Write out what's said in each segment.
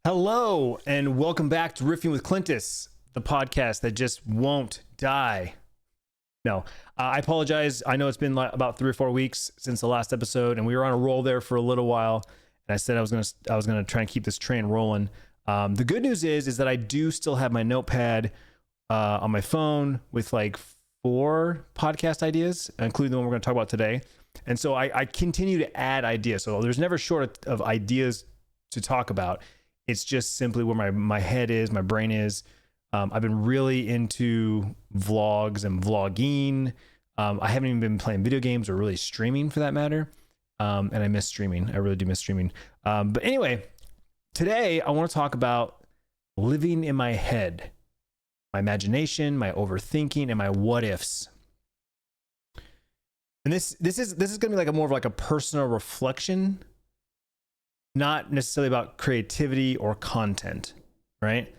Hello, and welcome back to Riffing with Clintus, the podcast that just won't die. No, I apologize. I know it's been about 3 or 4 weeks since the last episode, and we were on a roll there for a little while. And I said I was gonna try and keep this train rolling. The good news is that I do still have my notepad on my phone with like 4 podcast ideas, including the one we're going to talk about today. And so I continue to add ideas. So there's never short of ideas to talk about. It's just simply where my head is, my brain is. I've been really into vlogs and vlogging. I haven't even been playing video games or really streaming for that matter. And I miss streaming. I really do miss streaming. But anyway, today I want to talk about living in my head, my imagination, my overthinking, and my what-ifs. And this is going to be like more of a personal reflection, not necessarily about creativity or content, right?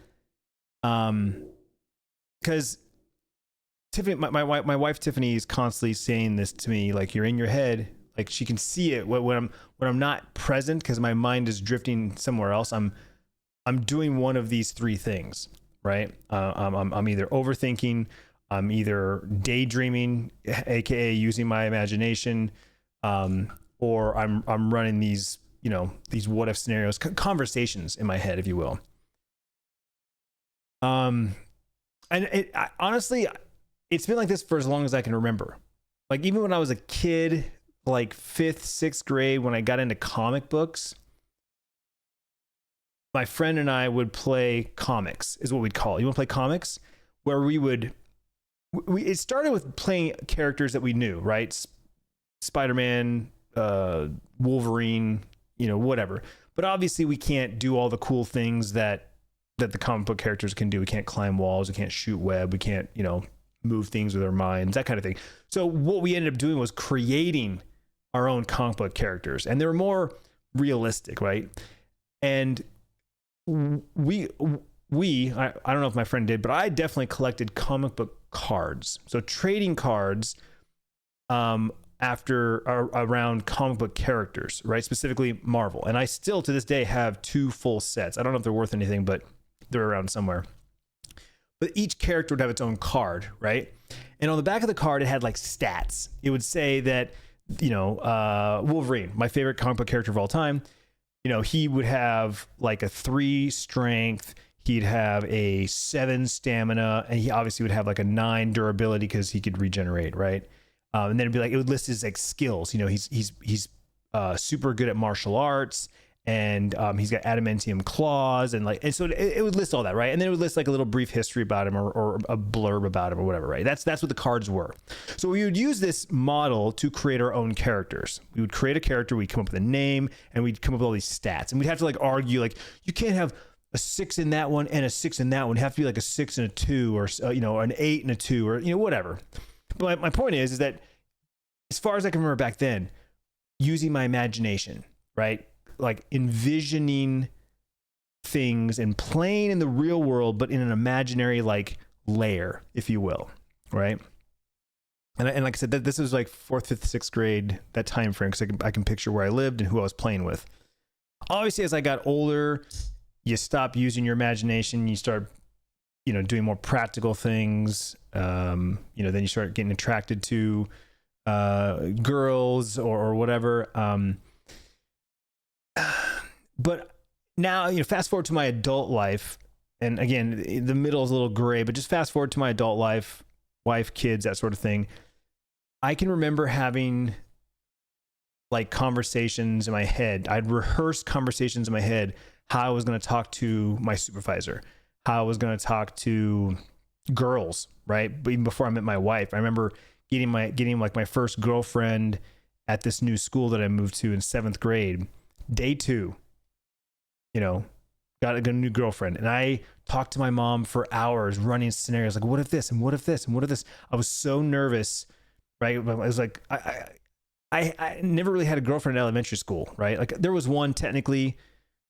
Because Tiffany, my wife Tiffany is constantly saying this to me, like, you're in your head. Like, she can see it when I'm not present because my mind is drifting somewhere else. I'm doing one of these 3 things, right? I'm either overthinking, I'm either daydreaming, aka using my imagination, or I'm running these what if scenarios, conversations in my head, if you will. And honestly, it's been like this for as long as I can remember. Like, even when I was a kid, like 5th, 6th grade, when I got into comic books, my friend and I would play comics, is what we'd call it. You want to play comics? Where it started with playing characters that we knew, right? Spider-Man, Wolverine, whatever. But obviously we can't do all the cool things that the comic book characters can do. We can't climb walls, we can't shoot web, we can't, move things with our minds, that kind of thing. So what we ended up doing was creating our own comic book characters, and they're more realistic, right? And I don't know if my friend did, but I definitely collected comic book cards. So trading cards around comic book characters, right? Specifically Marvel. And I still to this day have 2 full sets. I don't know if they're worth anything, but they're around somewhere. But each character would have its own card, right? And on the back of the card, it had like stats. It would say that, Wolverine, my favorite comic book character of all time, he would have like a 3 strength, he'd have a 7 stamina, and he obviously would have like a 9 durability because he could regenerate, right? And then it'd be like, it would list his like skills. He's super good at martial arts, and he's got adamantium claws, and so it would list all that, right? And then it would list like a little brief history about him or a blurb about him or whatever, right? That's what the cards were. So we would use this model to create our own characters. We would create a character, we'd come up with a name, and we'd come up with all these stats, and we'd have to like argue, like, you can't have a 6 in that one and a 6 in that one. It'd have to be like a 6 and a 2, or an 8 and a 2, or whatever. But my point is that as far as I can remember back then, using my imagination, right? Like envisioning things and playing in the real world, but in an imaginary like layer, if you will, right? And like I said, this was like 4th, 5th, 6th grade, that time frame, because I can picture where I lived and who I was playing with. Obviously, as I got older, you stop using your imagination, you start doing more practical things. Then you start getting attracted to girls or whatever. But now, fast forward to my adult life, and again, the middle is a little gray, but just fast forward to my adult life, wife, kids, that sort of thing. I can remember having like conversations in my head. I'd rehearse conversations in my head, how I was going to talk to my supervisor, how I was going to talk to girls, right? But even before I met my wife, I remember getting like my first girlfriend at this new school that I moved to in 7th grade. Day 2, got a new girlfriend, and I talked to my mom for hours running scenarios like, what if this, and what if this, and what if this. I was so nervous, right? I was like, I never really had a girlfriend in elementary school, right? Like, there was one technically.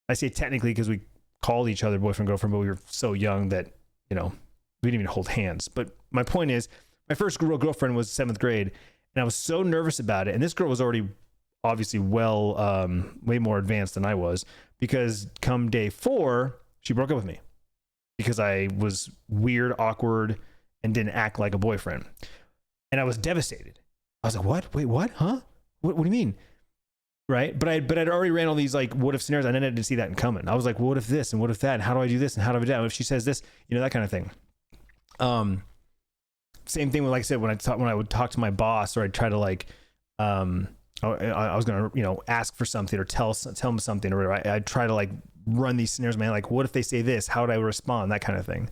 I say technically because we called each other boyfriend, girlfriend, but we were so young that, we didn't even hold hands. But my point is, my first real girlfriend was 7th grade, and I was so nervous about it. And this girl was already obviously way more advanced than I was, because come day 4, she broke up with me because I was weird, awkward, and didn't act like a boyfriend. And I was devastated. I was like, what? Wait, what? Huh? What do you mean? Right? But I'd already ran all these like what if scenarios, and I didn't see that coming. I was like, well, what if this and what if that? And how do I do this and how do I do that? And if she says this, that kind of thing. Same thing with, like I said, when I would talk to my boss, or I'd try to like, I was gonna ask for something or tell them something, or whatever. I'd try to like run these scenarios, man. Like, what if they say this? How would I respond? That kind of thing.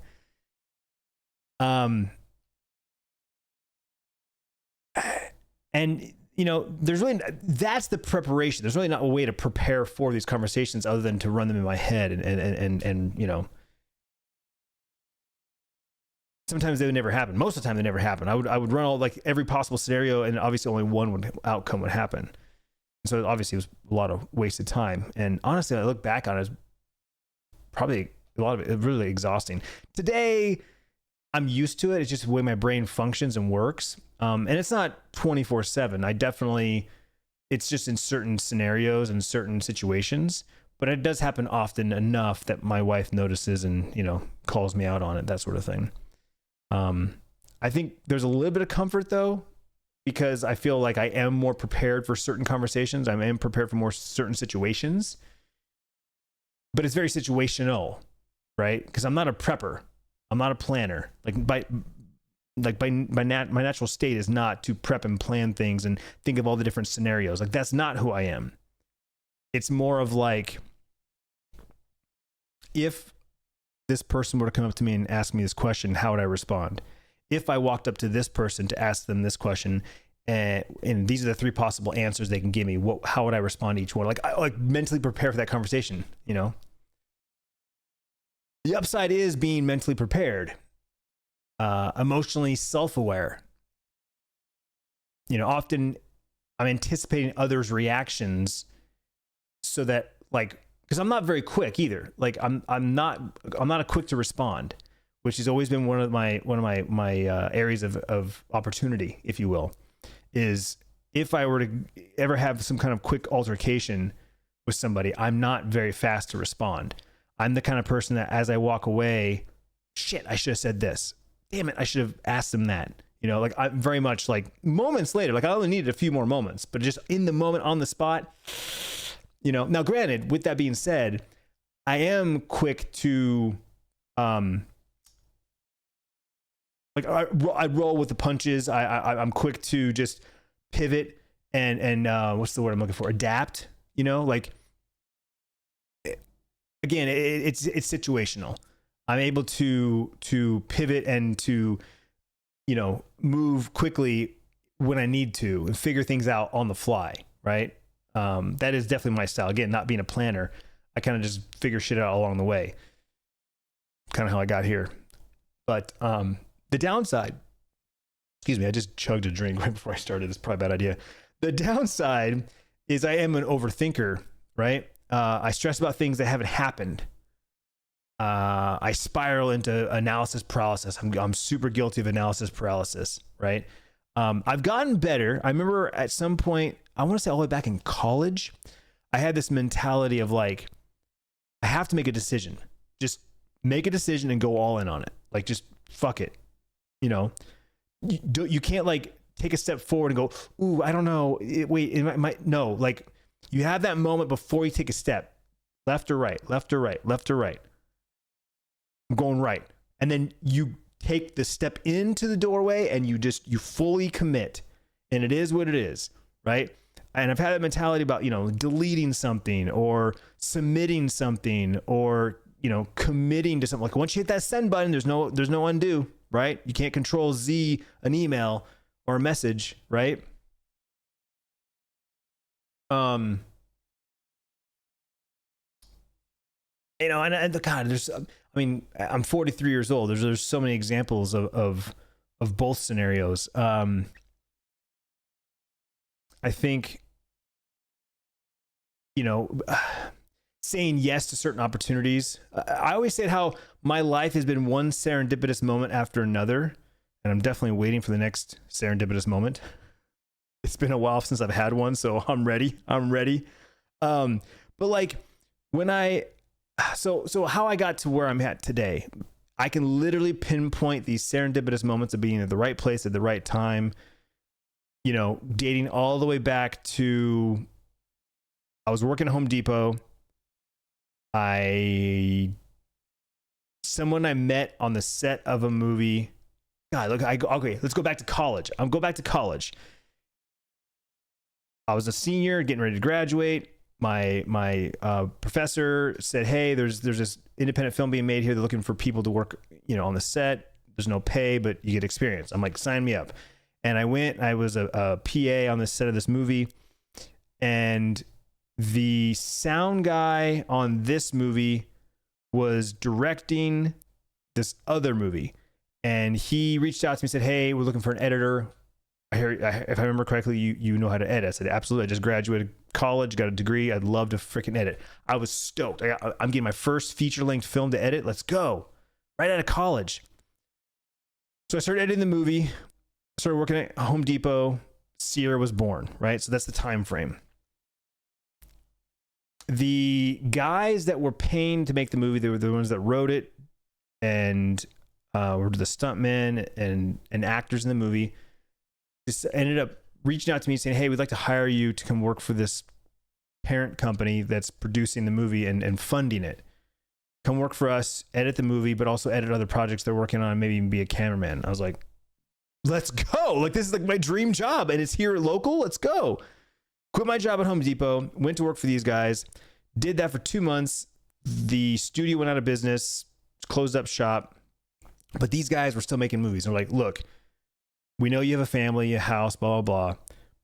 And there's really, that's the preparation. There's really not a way to prepare for these conversations other than to run them in my head, and sometimes they would never happen. Most of the time they never happen. I would run all like every possible scenario, and obviously only one outcome would happen. So obviously it was a lot of wasted time. And honestly, I look back on it as probably a lot of it really exhausting. Today, I'm used to it. It's just the way my brain functions and works. And it's not 24/7. It's just in certain scenarios and certain situations, but it does happen often enough that my wife notices and, calls me out on it, that sort of thing. I think there's a little bit of comfort though, because I feel like I am more prepared for certain conversations. I am prepared for more certain situations, but it's very situational, right? Because I'm not a prepper. I'm not a planner. My natural state is not to prep and plan things and think of all the different scenarios. Like, that's not who I am. It's more of like, if this person were to come up to me and ask me this question, how would I respond? If I walked up to this person to ask them this question, and these are the 3 possible answers they can give me, how would I respond to each one? Like, I mentally prepare for that conversation, The upside is being mentally prepared, emotionally self-aware. Often I'm anticipating others' reactions so that, like, because I'm not very quick either. Like, I'm not a quick to respond, which has always been one of my areas of opportunity, if you will, is if I were to ever have some kind of quick altercation with somebody, I'm not very fast to respond. I'm the kind of person that, as I walk away, shit, I should have said this. Damn it, I should have asked them that. Like, I'm very much like moments later, like I only needed a few more moments, but just in the moment, on the spot. Now granted, with that being said, I am quick to, I roll with the punches. I'm quick to just pivot and what's the word I'm looking for? Adapt, like, again, it's situational. I'm able to pivot and to, move quickly when I need to and figure things out on the fly. Right. That is definitely my style. Again, not being a planner, I kind of just figure shit out along the way. Kind of how I got here. But the downside, excuse me, I just chugged a drink right before I started. This is probably a bad idea. The downside is I am an overthinker, right? I stress about things that haven't happened. I spiral into analysis paralysis. I'm super guilty of analysis paralysis, right? I've gotten better. I remember at some point, I want to say all the way back in college, I had this mentality of like, I have to make a decision. Just make a decision and go all in on it. Like, just fuck it. You can't like take a step forward and go, ooh, I don't know. No, like, you have that moment before you take a step, left or right, left or right, left or right. I'm going right. And then you take the step into the doorway and you fully commit, and it is what it is. Right. And I've had that mentality about, deleting something or submitting something or, committing to something. Like, once you hit that send button, there's no undo, right? You can't control Z an email or a message, right? And God, I'm 43 years old. There's so many examples of both scenarios. I think, saying yes to certain opportunities. I always said how my life has been one serendipitous moment after another, and I'm definitely waiting for the next serendipitous moment. It's been a while since I've had one, so I'm ready. But like when so how I got to where I'm at today, I can literally pinpoint these serendipitous moments of being at the right place at the right time, you know, dating all the way back to, I was working at Home Depot. Someone I met on the set of a movie. God, look, okay, let's go back to college. I'll go back to college. I was a senior getting ready to graduate. My professor said, hey, there's this independent film being made here. They're looking for people to work, you know, on the set. There's no pay, but you get experience. I'm like, sign me up. And I went. I was a PA on the set of this movie, and the sound guy on this movie was directing this other movie, and he reached out to me and said, hey, we're looking for an editor. If I remember correctly, you know how to edit. I said, absolutely. I just graduated college, got a degree. I'd love to freaking edit. I was stoked. I'm getting my first feature-length film to edit. Let's go. Right out of college. So I started editing the movie, started working at Home Depot. Sierra was born, right? So that's the time frame. The guys that were paying to make the movie, they were the ones that wrote it and were the stuntmen and actors in the movie. Just ended up reaching out to me saying, hey, we'd like to hire you to come work for this parent company that's producing the movie and funding it. Come work for us, edit the movie, but also edit other projects they're working on, maybe even be a cameraman. I was like, let's go. Like, this is like my dream job, and it's here local. Let's go. Quit my job at Home Depot, went to work for these guys, did that for 2 months. The studio went out of business, closed up shop, but these guys were still making movies. And we're like, look, we know you have a family, a house, blah, blah, blah,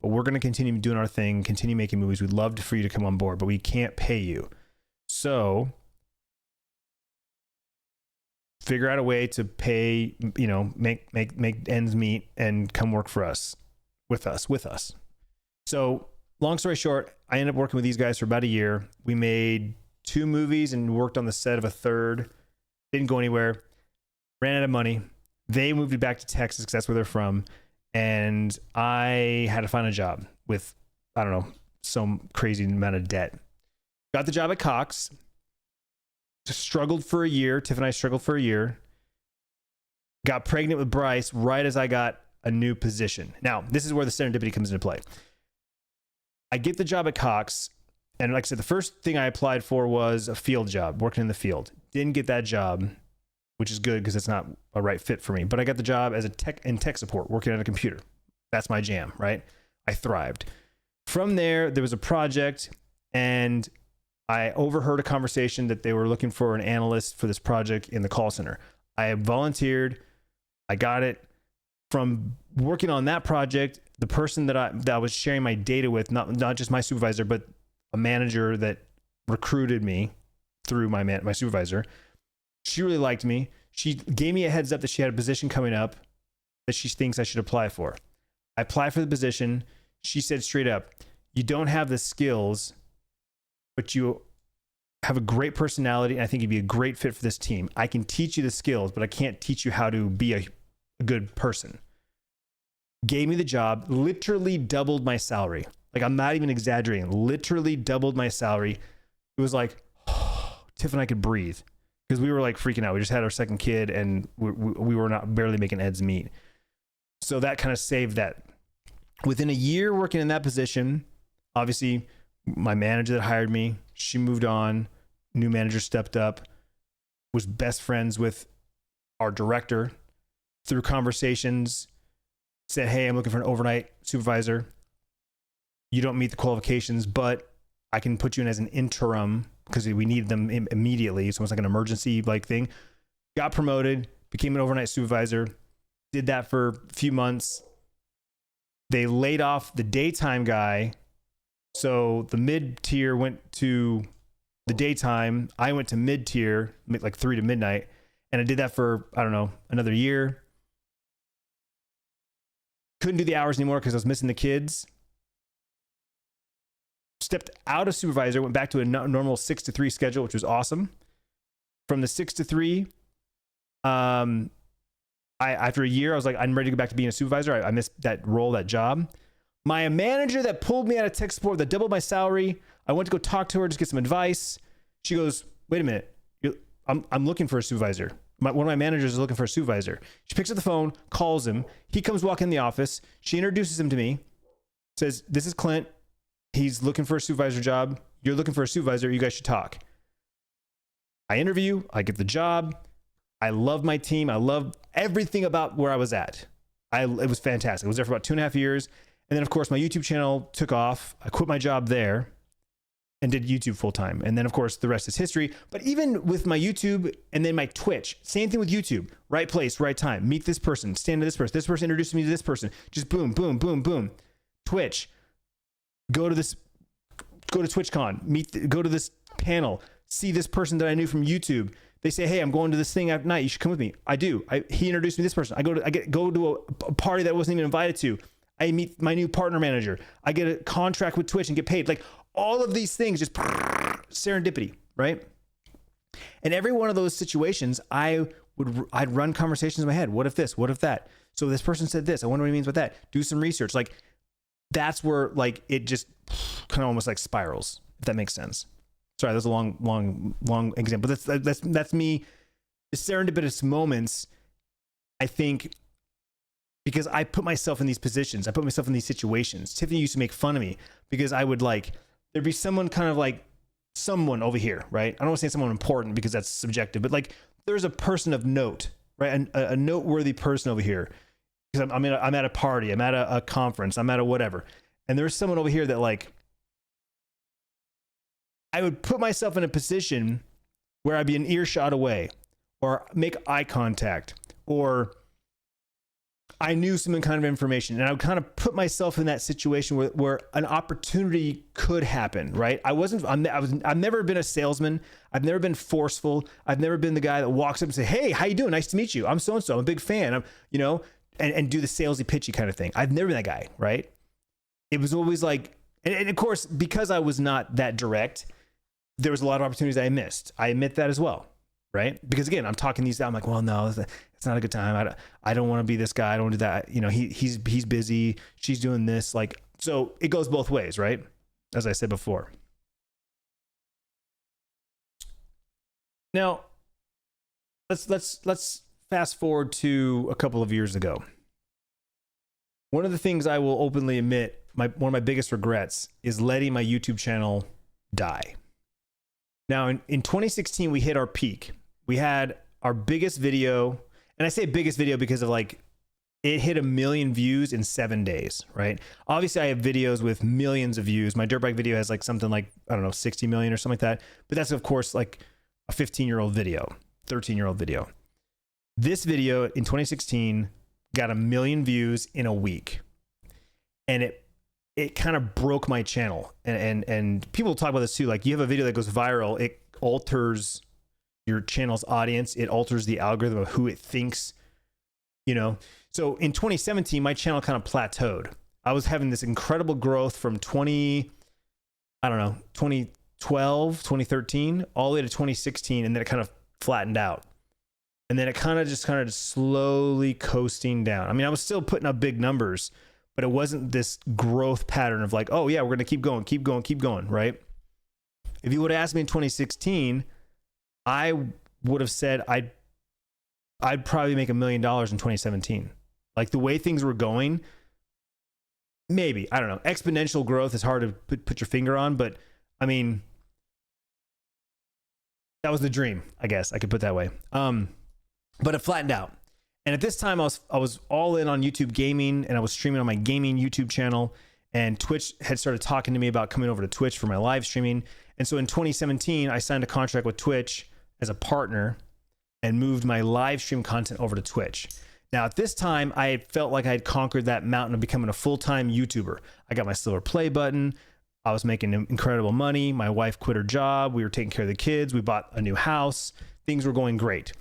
but we're going to continue doing our thing, continue making movies. We'd love for you to come on board, but we can't pay you. So figure out a way to pay, you know, make ends meet and come work for us, with us. So long story short, I ended up working with these guys for about a year. We made 2 movies and worked on the set of a third. Didn't go anywhere. Ran out of money. They moved back to Texas because that's where they're from. And I had to find a job with, I don't know, some crazy amount of debt. Got the job at Cox. Struggled for a year. Tiff and I struggled for a year. Got pregnant with Bryce right as I got a new position. Now, this is where the serendipity comes into play. I get the job at Cox. And like I said, the first thing I applied for was a field job, working in the field. Didn't get that job, which is good because it's not a right fit for me. But I got the job as a tech support, working on a computer. That's my jam, right? I thrived. From there was a project, and I overheard a conversation that they were looking for an analyst for this project in the call center. I volunteered. I got it. From working on that project, the person that I was sharing my data with, not just my supervisor, but a manager that recruited me through my supervisor, she really liked me. She gave me a heads up that she had a position coming up that she thinks I should apply for. I applied for the position. She said straight up, you don't have the skills, but you have a great personality, and I think you'd be a great fit for this team. I can teach you the skills, but I can't teach you how to be a good person. Gave me the job, literally doubled my salary. Like, I'm not even exaggerating, literally doubled my salary. It was like, oh, Tiff and I could breathe. Because we were like freaking out. We just had our second kid, and we were not barely making ends meet. So that kind of saved that. Within a year working in that position, obviously my manager that hired me, she moved on. New manager stepped up, was best friends with our director. Through conversations, said, hey, I'm looking for an overnight supervisor. You don't meet the qualifications, but I can put you in as an interim because we need them immediately. It's almost like an emergency like thing. Got promoted, became an overnight supervisor, did that for a few months. They laid off the daytime guy. So the mid-tier went to the daytime. I went to mid-tier, like 3 to midnight. And I did that for, I don't know, another year. Couldn't do the hours anymore because I was missing the kids. Stepped out of supervisor, went back to a normal 6 to 3 schedule, which was awesome. From the 6 to 3, after a year, I was like, I'm ready to go back to being a supervisor. I missed that role, that job. My manager that pulled me out of tech support, that doubled my salary, I went to go talk to her, just get some advice. She goes, wait a minute, I'm looking for a supervisor. One of my managers is looking for a supervisor. She picks up the phone, calls him. He comes walking in the office. She introduces him to me, says, this is Clint. He's looking for a supervisor job. You're looking for a supervisor. You guys should talk. I interview. I get the job. I love my team. I love everything about where I was at. It was fantastic. I was there for about 2.5 years. And then, of course, my YouTube channel took off. I quit my job there and did YouTube full time. And then, of course, the rest is history. But even with my YouTube and then my Twitch, same thing with YouTube. Right place, right time. Meet this person. Stand to this person. This person introduced me to this person. Just boom, boom, boom, boom. Twitch. Go to TwitchCon. Go to this panel. See this person that I knew from YouTube. They say, hey, I'm going to this thing at night. You should come with me. I do. He introduced me to this person. I go to a party that I wasn't even invited to. I meet my new partner manager. I get a contract with Twitch and get paid. Like all of these things, just serendipity, right? And every one of those situations, I'd run conversations in my head. What if this? What if that? So this person said this. I wonder what he means by that. Do some research. Like that's where like it just kind of almost like spirals, if that makes sense. Sorry, that's a long example. That's me. The serendipitous moments, I think, because I put myself in these positions. I put myself in these situations. Tiffany used to make fun of me because I would there'd be someone kind of like someone over here, right? I don't want to say someone important because that's subjective, but like there's a person of note, right? A noteworthy person over here. Because I'm at a party, I'm at a conference, I'm at a whatever. And there's someone over here that like, I would put myself in a position where I'd be an earshot away or make eye contact or I knew some kind of information and I would kind of put myself in that situation where an opportunity could happen, right? I've never been a salesman. I've never been forceful. I've never been the guy that walks up and say, hey, how you doing? Nice to meet you. I'm so-and-so. I'm a big fan. And do the salesy pitchy kind of thing. I've never been that guy, right? It was always like, and of course, because I was not that direct, there was a lot of opportunities I missed. I admit that as well, right? Because again, I'm talking these down. I'm like, well, no, it's not a good time. I don't want to be this guy. I don't want to do that. He's busy. She's doing this. Like, so it goes both ways, right? As I said before. Now, let's fast forward to a couple of years ago. One of the things I will openly admit, one of my biggest regrets is letting my YouTube channel die. Now, in 2016, we hit our peak. We had our biggest video, and I say biggest video because of like, it hit 1 million views in 7 days, right? Obviously, I have videos with millions of views. My dirt bike video has like something like, I don't know, 60 million or something like that. But that's, of course, like a 15-year-old video, 13-year-old video. This video in 2016 got 1 million views in a week. And it kind of broke my channel. And people talk about this too. Like you have a video that goes viral, it alters your channel's audience. It alters the algorithm of who it thinks, So in 2017, my channel kind of plateaued. I was having this incredible growth from 2012, 2013, all the way to 2016. And then it kind of flattened out. And then it kind of just slowly coasting down. I mean, I was still putting up big numbers, but it wasn't this growth pattern of like, oh yeah, we're going to keep going, right? If you would have asked me in 2016, I would have said I'd probably make $1 million in 2017. Like the way things were going, maybe, I don't know. Exponential growth is hard to put your finger on, but I mean, that was the dream, I guess I could put it that way. But it flattened out. And at this time, I was all in on YouTube gaming, and I was streaming on my gaming YouTube channel. And Twitch had started talking to me about coming over to Twitch for my live streaming. And so in 2017, I signed a contract with Twitch as a partner and moved my live stream content over to Twitch. Now, at this time, I felt like I had conquered that mountain of becoming a full-time YouTuber. I got my silver play button. I was making incredible money. My wife quit her job. We were taking care of the kids. We bought a new house. Things were going great.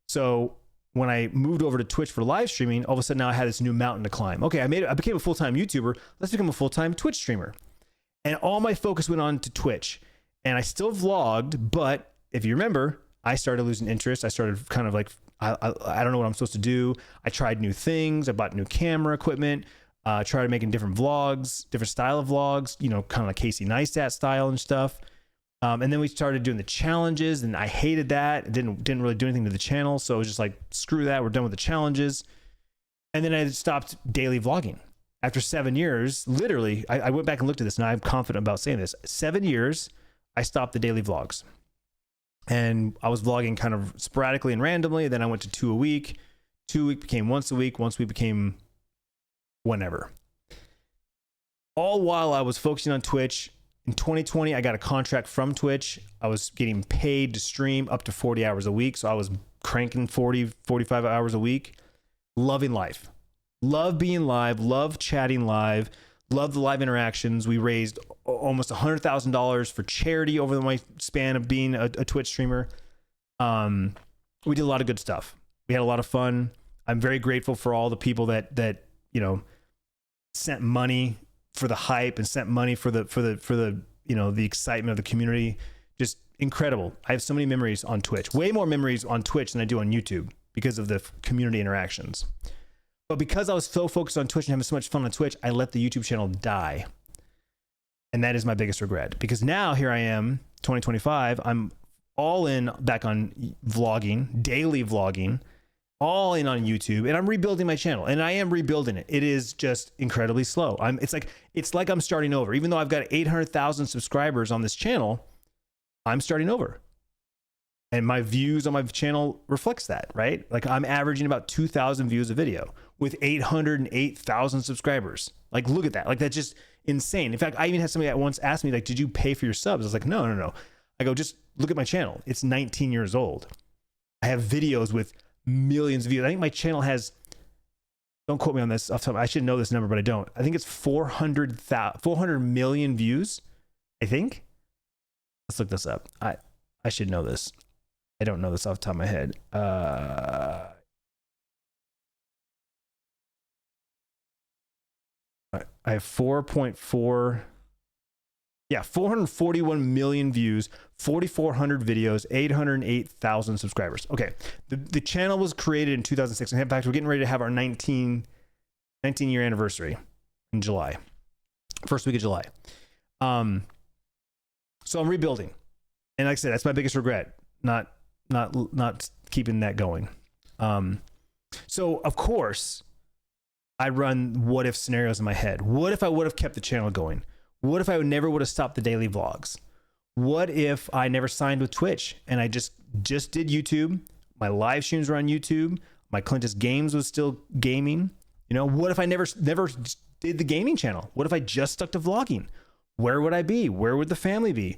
So when I moved over to Twitch for live streaming, all of a sudden now I had this new mountain to climb. Okay, I became a full-time YouTuber. Let's become a full-time Twitch streamer. And all my focus went on to Twitch. And I still vlogged, but if you remember, I started losing interest. I started kind of like, I don't know what I'm supposed to do. I tried new things. I bought new camera equipment. Started making different vlogs, different style of vlogs, you know, kind of like Casey Neistat style and stuff. And then we started doing the challenges, and I hated that. It didn't really do anything to the channel. So it was just like, screw that. We're done with the challenges. And then I stopped daily vlogging. After 7 years, literally, I went back and looked at this, and I'm confident about saying this. 7 years, I stopped the daily vlogs. And I was vlogging kind of sporadically and randomly. Then I went to 2 a week. 2 a week became once a week. Once a week became whenever. All while I was focusing on Twitch. In 2020, I got a contract from Twitch. I was getting paid to stream up to 40 hours a week. So I was cranking 40, 45 hours a week. Loving life. Love being live. Love chatting live. Love the live interactions. We raised almost $100,000 for charity over my span of being a Twitch streamer. We did a lot of good stuff. We had a lot of fun. I'm very grateful for all the people that you know, sent money for the hype and sent money for the you know, the excitement of the community. Just incredible. I have so many memories on Twitch, way more memories on Twitch than I do on YouTube because of the community interactions. But because I was so focused on Twitch and having so much fun on Twitch, I let the YouTube channel die. And that is my biggest regret, because now here I am, 2025, I'm all in back on vlogging, daily vlogging, all in on YouTube, and I'm rebuilding my channel, and I am rebuilding it. It is just incredibly slow. It's like I'm starting over. Even though I've got 800,000 subscribers on this channel, I'm starting over. And my views on my channel reflects that, right? Like, I'm averaging about 2,000 views a video with 808,000 subscribers. Like, look at that. Like, that's just insane. In fact, I even had somebody that once asked me, like, did you pay for your subs? I was like, no. I go, just look at my channel. It's 19 years old. I have videos with millions of views. I think my channel has, don't quote me on this off the top, I should know this number, but I don't. I think it's 400 million views, I think. Let's look this up. I should know this. I don't know this off the top of my head. I have 4.4. Yeah, 441 million views, 4,400 videos, 808,000 subscribers. Okay, the channel was created in 2006. In fact, we're getting ready to have our 19-year anniversary in July, first week of July. So I'm rebuilding, and like I said, that's my biggest regret, not keeping that going. So of course, I run what if scenarios in my head. What if I would have kept the channel going? What if I never would have stopped the daily vlogs? What if I never signed with Twitch and I just did YouTube? My live streams were on YouTube. My Clintus games was still gaming. You know, what if I never did the gaming channel? What if I just stuck to vlogging? Where would I be? Where would the family be?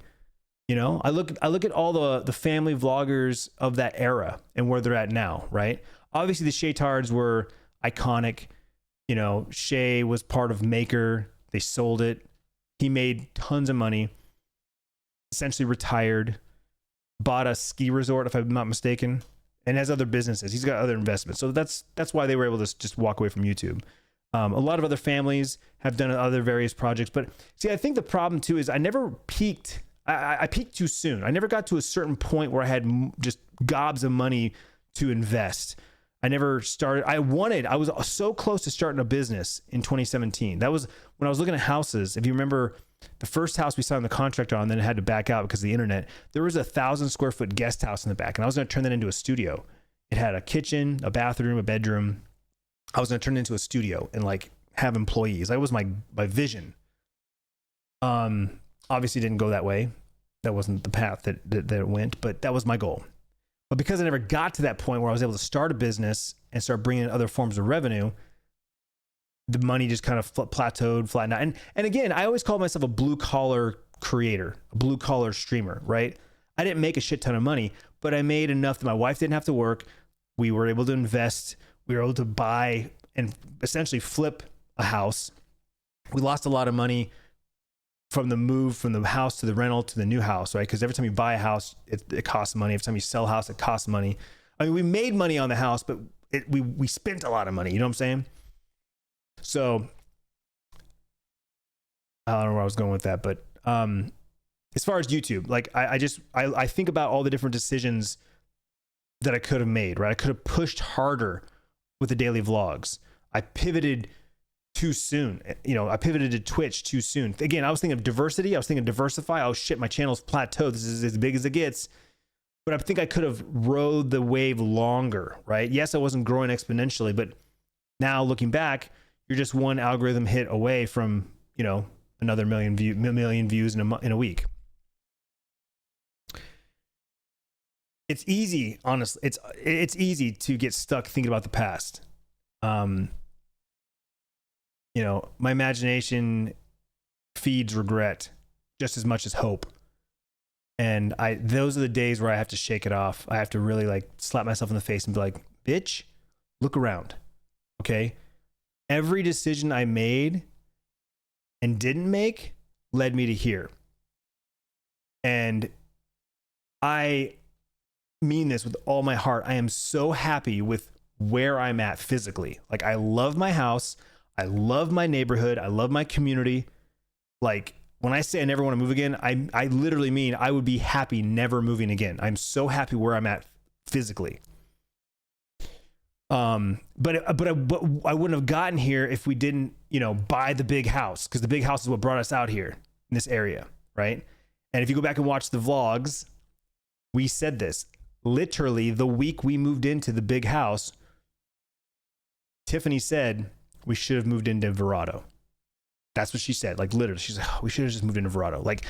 You know, I look at all the family vloggers of that era and where they're at now, right? Obviously the Shaytards were iconic. You know, Shay was part of Maker. They sold it. He made tons of money, essentially retired, bought a ski resort, if I'm not mistaken, and has other businesses. He's got other investments. So that's why they were able to just walk away from YouTube. A lot of other families have done other various projects. But see, I think the problem too is I never peaked. I peaked too soon. I never got to a certain point where I had just gobs of money to invest. I never started. I was so close to starting a business in 2017. That was when I was looking at houses. If you remember the first house we signed the contract on, then it had to back out because of the internet. There was a 1,000 square foot guest house in the back, and I was going to turn that into a studio. It had a kitchen, a bathroom, a bedroom. I was going to turn it into a studio and like have employees. That was my vision. Obviously didn't go that way. That wasn't the path that it went, but that was my goal. But because I never got to that point where I was able to start a business and start bringing in other forms of revenue, the money just kind of plateaued, flattened out. And again, I always called myself a blue collar creator, a blue collar streamer, right? I didn't make a shit ton of money, but I made enough that my wife didn't have to work. We were able to invest. We were able to buy and essentially flip a house. We lost a lot of money from the move from the house to the rental to the new house, right? Because every time you buy a house, it costs money. Every time you sell a house, it costs money. I mean, we made money on the house, but we spent a lot of money. You know what I'm saying? So I don't know where I was going with that, but as far as YouTube, like I think about all the different decisions that I could have made, right? I could have pushed harder with the daily vlogs. I pivoted too soon. You know, I pivoted to Twitch too soon. Again, I was thinking of diversity. I was thinking diversify. Oh shit, my channel's plateaued. This is as big as it gets. But I think I could have rode the wave longer, right? Yes, I wasn't growing exponentially, but now looking back, you're just one algorithm hit away from, you know, another million views in a week. It's easy, honestly. It's easy to get stuck thinking about the past. You know, my imagination feeds regret just as much as hope. And those are the days where I have to shake it off. I have to really like slap myself in the face and be like, bitch, look around. Okay. Every decision I made and didn't make led me to here. And I mean this with all my heart. I am so happy with where I'm at physically. Like, I love my house. I love my neighborhood. I love my community. Like, when I say I never want to move again, I literally mean I would be happy never moving again. I'm so happy where I'm at physically. But I wouldn't have gotten here if we didn't, you know, buy the big house, because the big house is what brought us out here in this area, right? And if you go back and watch the vlogs, we said this literally the week we moved into the big house. Tiffany said we should have moved into Verado. That's what she said. Like, literally, she's like, oh, we should have just moved into Verado. Like,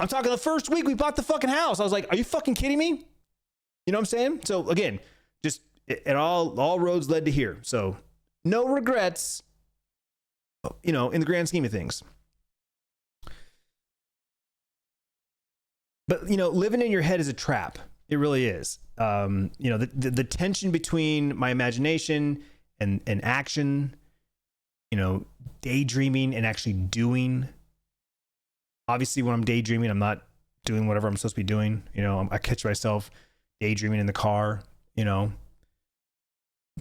I'm talking the first week we bought the fucking house. I was like, are you fucking kidding me? You know what I'm saying? So again, just it all roads led to here. So no regrets, you know, in the grand scheme of things. But, you know, living in your head is a trap. It really is. You know, the tension between my imagination and action, you know, daydreaming and actually doing. Obviously, when I'm daydreaming, I'm not doing whatever I'm supposed to be doing. You know, I catch myself daydreaming in the car, you know,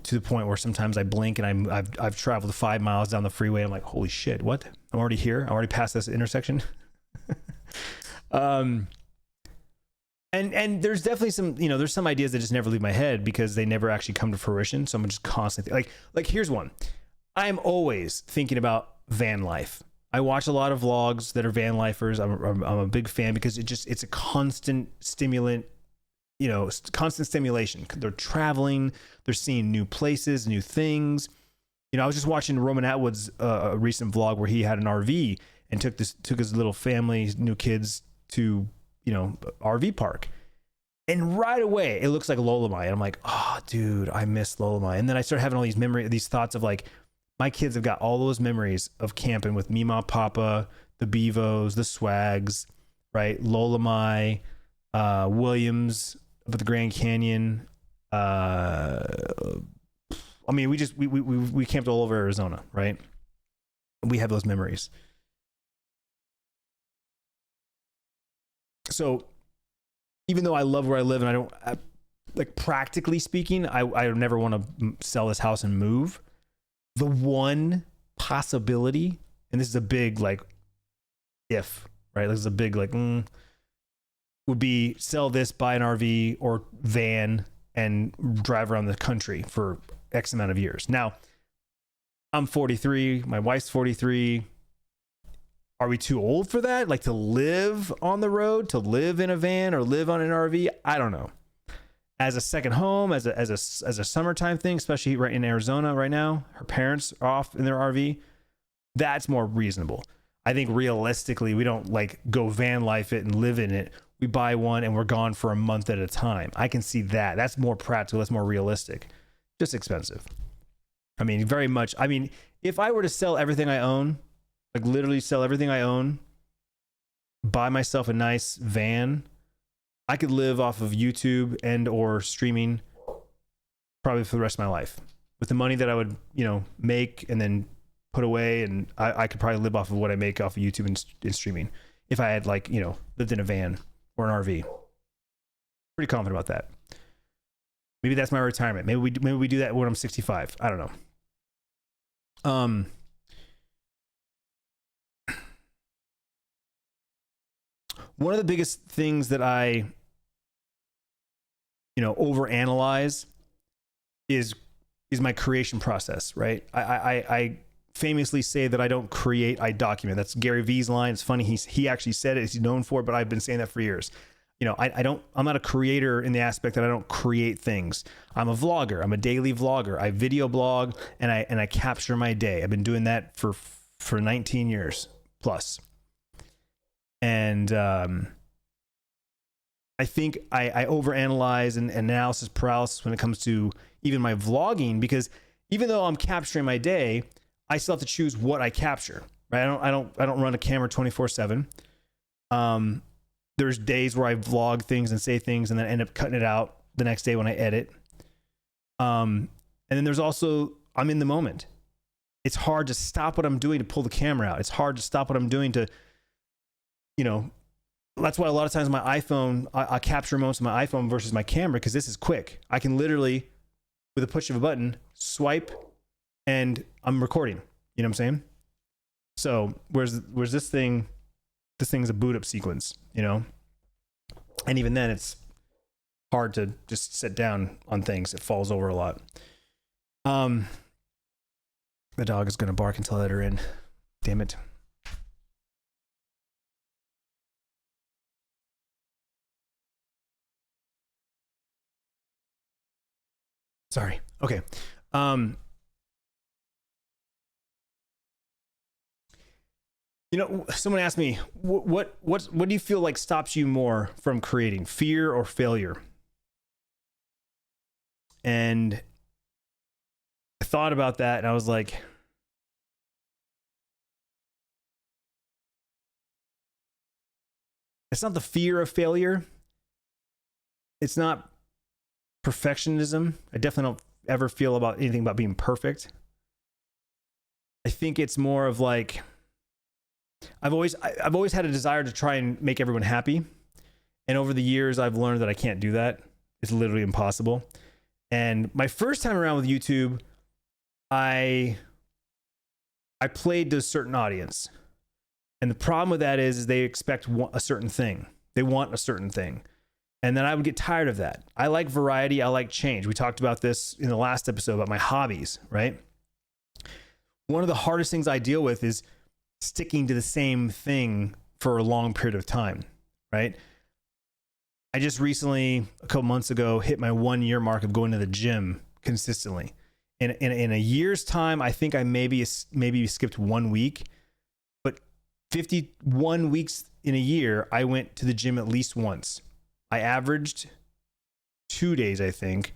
to the point where sometimes I blink and I've traveled 5 miles down the freeway. I'm like, holy shit, what? I'm already here. I'm already past this intersection. And there's definitely some, you know, there's some ideas that just never leave my head because they never actually come to fruition. So I'm just constantly like here's one. I'm always thinking about van life. I watch a lot of vlogs that are van lifers. I'm a big fan because it's a constant stimulant, you know, constant stimulation. They're traveling, they're seeing new places, new things. You know, I was just watching Roman Atwood's a recent vlog where he had an RV and took his little family, new kids to, you know, RV park. And right away, it looks like Lolamai. And I'm like, oh, dude, I miss Lolamai. And then I started having all these thoughts of like, my kids have got all those memories of camping with Mima, Papa, the Bevos, the Swags, right? Lolamai, Williams up at the Grand Canyon. I mean, we camped all over Arizona, right? We have those memories. So even though I love where I live and like practically speaking, I never want to sell this house and move. The one possibility, and this is a big like if, right? This is a big like would be sell this, buy an RV or van and drive around the country for X amount of years. Now, I'm 43, my wife's 43. Are we too old for that? Like to live on the road, to live in a van or live on an RV? I don't know. As a second home, as a summertime thing, especially right in Arizona right now, her parents are off in their RV. That's more reasonable. I think realistically, we don't like go van life it and live in it. We buy one and we're gone for a month at a time. I can see that. That's more practical. That's more realistic. Just expensive. I mean, very much. I mean, if I were to sell everything I own, like literally sell everything I own, buy myself a nice van, I could live off of YouTube and or streaming probably for the rest of my life with the money that I would, you know, make and then put away. And I could probably live off of what I make off of YouTube and streaming if I had like, you know, lived in a van or an RV. Pretty confident about that. Maybe that's my retirement. Maybe we do that when I'm 65. I don't know. One of the biggest things that I, you know, overanalyze is my creation process, right? I famously say that I don't create, I document. That's Gary Vee's line. It's funny. He actually said it. He's known for it, but I've been saying that for years. You know, I'm not a creator in the aspect that I don't create things. I'm a vlogger. I'm a daily vlogger. I video blog and I capture my day. I've been doing that for 19 years plus. And, I think I overanalyze and analysis paralysis when it comes to even my vlogging, because even though I'm capturing my day, I still have to choose what I capture, right? I don't run a camera 24/7. There's days where I vlog things and say things and then end up cutting it out the next day when I edit. And then there's also, I'm in the moment. It's hard to stop what I'm doing to pull the camera out. It's hard to stop what I'm doing to, you know, that's why a lot of times my iPhone, I capture moments of my iPhone versus my camera, because this is quick. I can literally, with a push of a button, swipe and I'm recording. You know what I'm saying? So whereas this thing's a boot up sequence, you know? And even then it's hard to just sit down on things. It falls over a lot. The dog is going to bark until I let her in. Damn it. Sorry. Okay. You know, someone asked me, what do you feel like stops you more from creating, fear or failure? And I thought about that and I was like, it's not the fear of failure. It's not perfectionism. I definitely don't ever feel about anything about being perfect. I think it's more of like, I've always had a desire to try and make everyone happy. And over the years, I've learned that I can't do that. It's literally impossible. And my first time around with YouTube, I played to a certain audience. And the problem with that is they expect a certain thing. They want a certain thing. And then I would get tired of that. I like variety. I like change. We talked about this in the last episode about my hobbies, right? One of the hardest things I deal with is sticking to the same thing for a long period of time, right? I just recently, a couple months ago, hit my 1 year mark of going to the gym consistently. In a year's time, I think I maybe skipped 1 week, but 51 weeks in a year, I went to the gym at least once. I averaged 2 days, I think.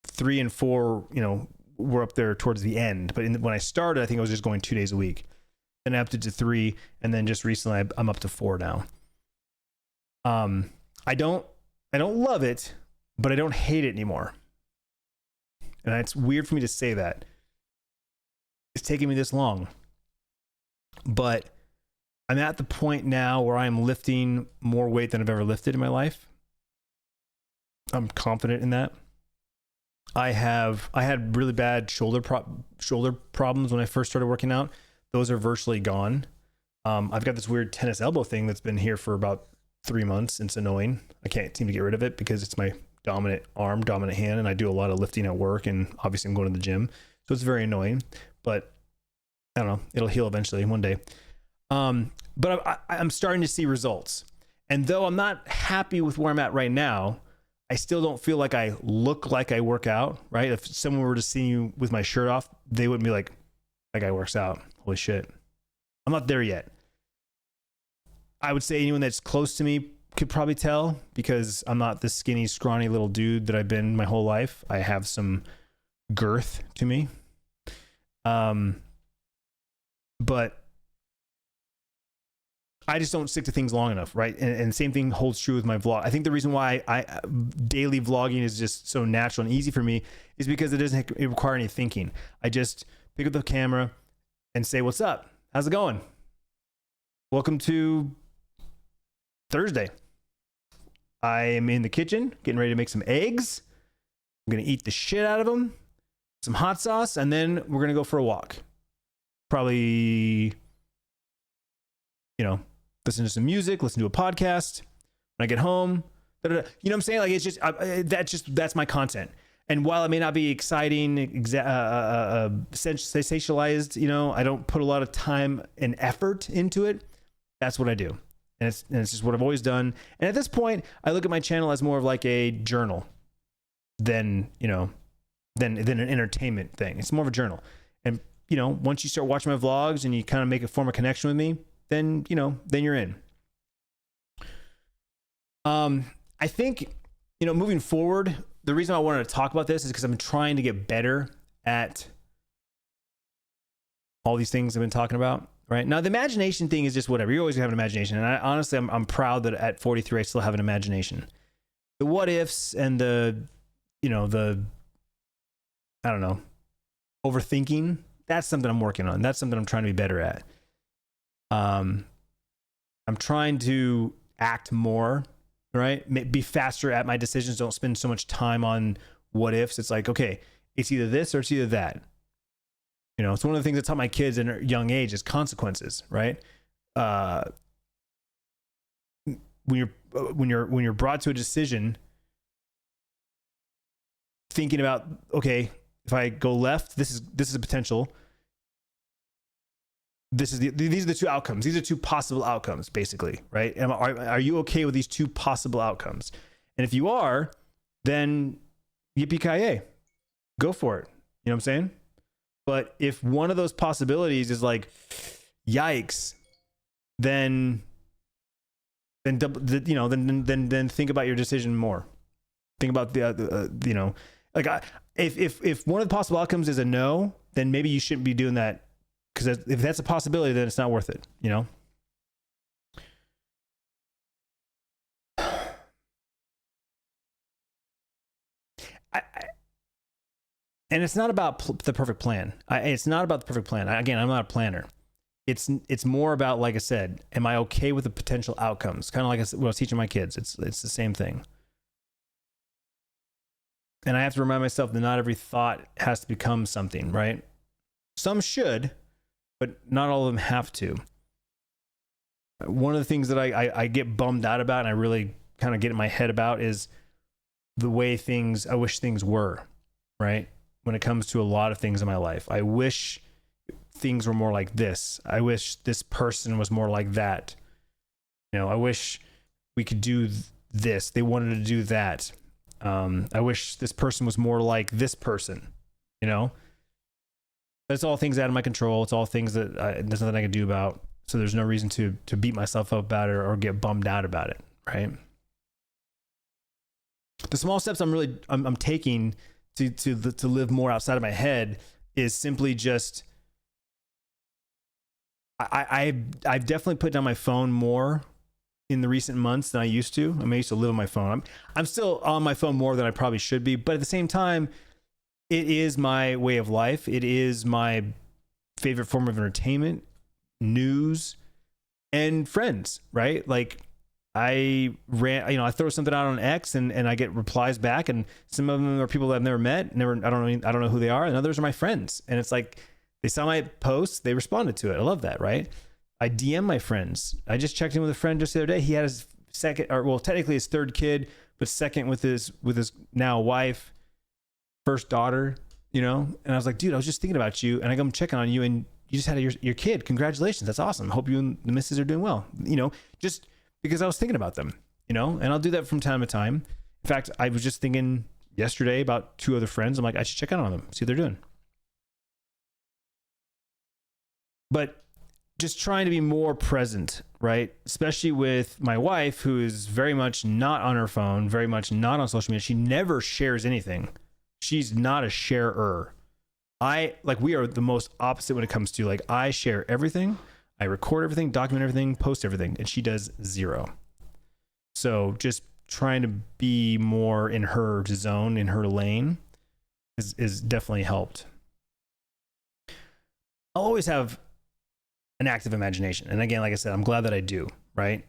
3 and 4, you know, were up there towards the end. But when I started, I think I was just going 2 days a week. Then I upped it to 3, and then just recently, I'm up to 4 now. I don't love it, but I don't hate it anymore. And it's weird for me to say that. It's taking me this long, but I'm at the point now where I'm lifting more weight than I've ever lifted in my life. I'm confident in that. I had really bad shoulder problems when I first started working out. Those are virtually gone. I've got this weird tennis elbow thing that's been here for about 3 months. It's annoying. I can't seem to get rid of it because it's my dominant arm, dominant hand, and I do a lot of lifting at work, and obviously I'm going to the gym. So it's very annoying, but I don't know. It'll heal eventually one day. But I'm starting to see results. And though I'm not happy with where I'm at right now, I still don't feel like I look like I work out, right? If someone were to see you with my shirt off, they wouldn't be like, that guy works out. Holy shit. I'm not there yet. I would say anyone that's close to me could probably tell, because I'm not this skinny, scrawny little dude that I've been my whole life. I have some girth to me. But I just don't stick to things long enough, right? And the same thing holds true with my vlog. I think the reason why I daily vlogging is just so natural and easy for me is because it doesn't require any thinking. I just pick up the camera and say, what's up? How's it going? Welcome to Thursday. I am in the kitchen getting ready to make some eggs. I'm going to eat the shit out of them, some hot sauce, and then we're going to go for a walk. Probably, you know, listen to some music, listen to a podcast. When I get home, you know what I'm saying? Like, it's just, that's my content. And while it may not be exciting, sensationalized, you know, I don't put a lot of time and effort into it. That's what I do. And it's just what I've always done. And at this point, I look at my channel as more of like a journal than, you know, than an entertainment thing. It's more of a journal. And, you know, once you start watching my vlogs and you kind of make a form of connection with me, then, you know, then you're in. I think, you know, moving forward, the reason I wanted to talk about this is because I'm trying to get better at all these things I've been talking about. Right now, the imagination thing is just whatever. You always have an imagination, and honestly, I'm proud that at 43 I still have an imagination. The what ifs and the, you know, I don't know, overthinking. That's something I'm working on. That's something I'm trying to be better at. I'm trying to act more, right? Be faster at my decisions. Don't spend so much time on what ifs. It's like, okay, it's either this or it's either that. You know, it's one of the things I taught my kids in a young age is consequences, right? When you're brought to a decision, thinking about, okay, if I go left, this is a potential. These are the two outcomes. These are two possible outcomes, basically, right? Are you okay with these two possible outcomes? And if you are, then yippee-ki-yay, go for it. You know what I'm saying? But if one of those possibilities is like, yikes, then you know, then think about your decision more. Think about the you know, like if one of the possible outcomes is a no, then maybe you shouldn't be doing that, because if that's a possibility, then it's not worth it. You know. And it's not about the perfect plan. It's not about the perfect plan. Again, I'm not a planner. It's more about, like I said, am I okay with the potential outcomes? Kind of like what I was teaching my kids. It's the same thing. And I have to remind myself that not every thought has to become something, right? Some should, but not all of them have to. One of the things that I get bummed out about and I really kind of get in my head about is the way I wish things were, right? When it comes to a lot of things in my life. I wish things were more like this. I wish this person was more like that. You know, I wish we could do this. They wanted to do that. I wish this person was more like this person, you know? That's all things out of my control. It's all things that there's nothing I can do about. So there's no reason to beat myself up about it or get bummed out about it, right? The small steps I'm taking to live more outside of my head is simply just, I've definitely put down my phone more in the recent months than I used to. I used to live on my phone. I'm still on my phone more than I probably should be, but at the same time, it is my way of life. It is my favorite form of entertainment, news, and friends, right? Like, I throw something out on X and I get replies back, and some of them are people that I've never met, I don't know who they are, and others are my friends. And it's like, they saw my post, they responded to it. I love that, right? I DM my friends. I just checked in with a friend just the other day. He had his technically his third kid, but second with his now wife, first daughter, you know? And I was like, dude, I was just thinking about you, and I'm checking on you, and you just had your kid. Congratulations. That's awesome. Hope you and the missus are doing well. You know, just because I was thinking about them, you know, and I'll do that from time to time. In fact, I was just thinking yesterday about two other friends. I'm like, I should check out on them, see what they're doing. But just trying to be more present, right? Especially with my wife, who is very much not on her phone, very much not on social media. She never shares anything. She's not a sharer. We are the most opposite when it comes to, like, I share everything. I record everything, document everything, post everything, and she does zero. So just trying to be more in her zone, in her lane, is definitely helped. I'll always have an active imagination. And again, like I said, I'm glad that I do, right?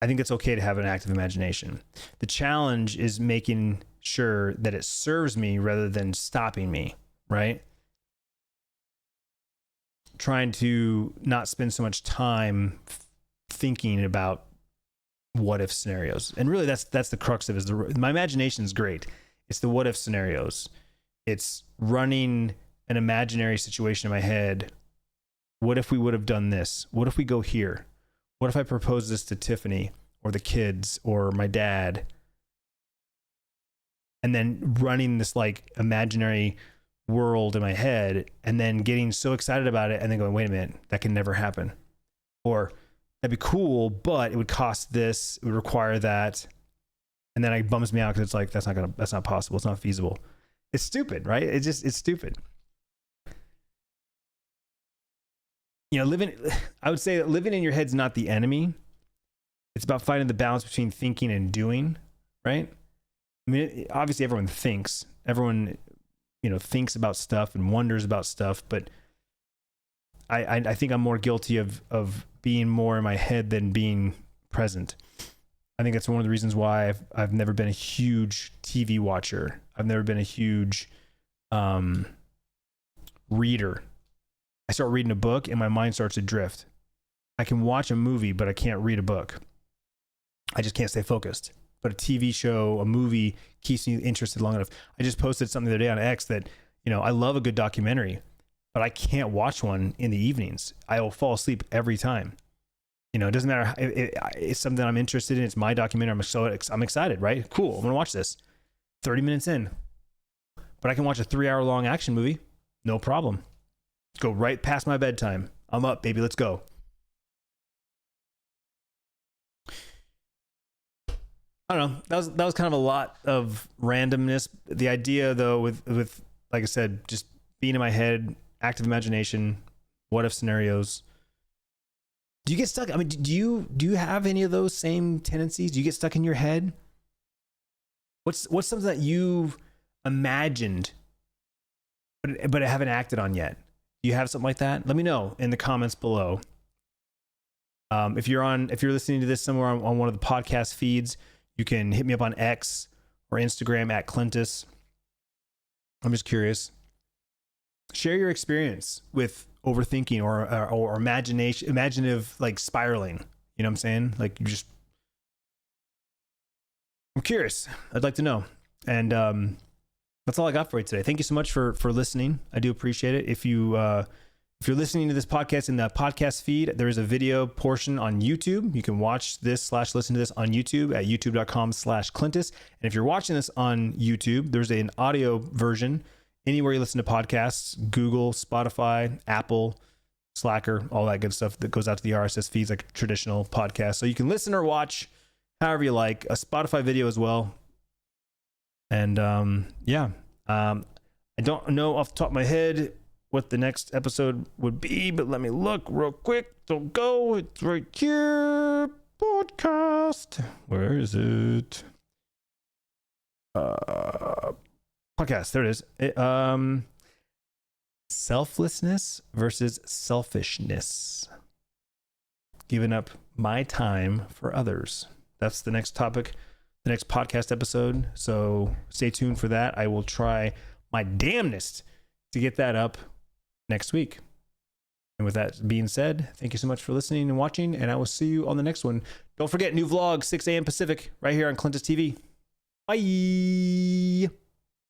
I think it's okay to have an active imagination. The challenge is making sure that it serves me rather than stopping me, right? Trying to not spend so much time thinking about what if scenarios. And really that's the crux of it. My imagination is great. It's the what if scenarios. It's running an imaginary situation in my head. What if we would have done this? What if we go here? What if I propose this to Tiffany or the kids or my dad? And then running this like imaginary world in my head and then getting so excited about it and then going, wait a minute, that can never happen. Or that'd be cool, but it would cost this, it would require that. And then it bums me out because it's like, that's not possible. It's not feasible. It's stupid, right? It's stupid. You know, I would say that living in your head's not the enemy. It's about finding the balance between thinking and doing, right? I mean, obviously everyone thinks. Everyone, you know, thinks about stuff and wonders about stuff, but I think I'm more guilty of being more in my head than being present. I think that's one of the reasons why I've never been a huge TV watcher. I've never been a huge reader. I start reading a book and my mind starts to drift. I can watch a movie, but I can't read a book. I just can't stay focused. But a TV show, a movie keeps me interested long enough. I just posted something the other day on X that, you know, I love a good documentary, but I can't watch one in the evenings. I will fall asleep every time. You know, it doesn't matter. It's something I'm interested in. It's my documentary. I'm excited, right? Cool. I'm going to watch this. 30 minutes in. But I can watch a 3-hour long action movie. No problem. Go right past my bedtime. I'm up, baby. Let's go. I don't know. That was kind of a lot of randomness. The idea, though, with like I said, just being in my head, active imagination, what if scenarios. Do you get stuck? I mean, do you have any of those same tendencies? Do you get stuck in your head? What's something that you've imagined, but haven't acted on yet? Do you have something like that? Let me know in the comments below. If you're listening to this somewhere on one of the podcast feeds, you can hit me up on X or Instagram at Clintus. I'm just curious. Share your experience with overthinking or imaginative like spiraling. You know what I'm saying? Like I'm curious. I'd like to know. And that's all I got for you today. Thank you so much for listening. I do appreciate it. If you're listening to this podcast in the podcast feed, there is a video portion on YouTube. You can watch this / listen to this on YouTube at youtube.com/Clintus. And if you're watching this on YouTube, there's an audio version anywhere you listen to podcasts, Google, Spotify, Apple, Slacker, all that good stuff that goes out to the RSS feeds like a traditional podcast. So you can listen or watch however you like. A Spotify video as well. And I don't know off the top of my head what the next episode would be, but let me look real quick. Don't go. It's right here. Podcast. Where is it? Podcast. There it is. Selflessness versus selfishness. Giving up my time for others. That's the next topic, the next podcast episode. So stay tuned for that. I will try my damnedest to get that up next week. And with that being said, thank you so much for listening and watching, and I will see you on the next one. Don't forget, new vlog, 6 a.m. Pacific, right here on Clintus.tv. Bye.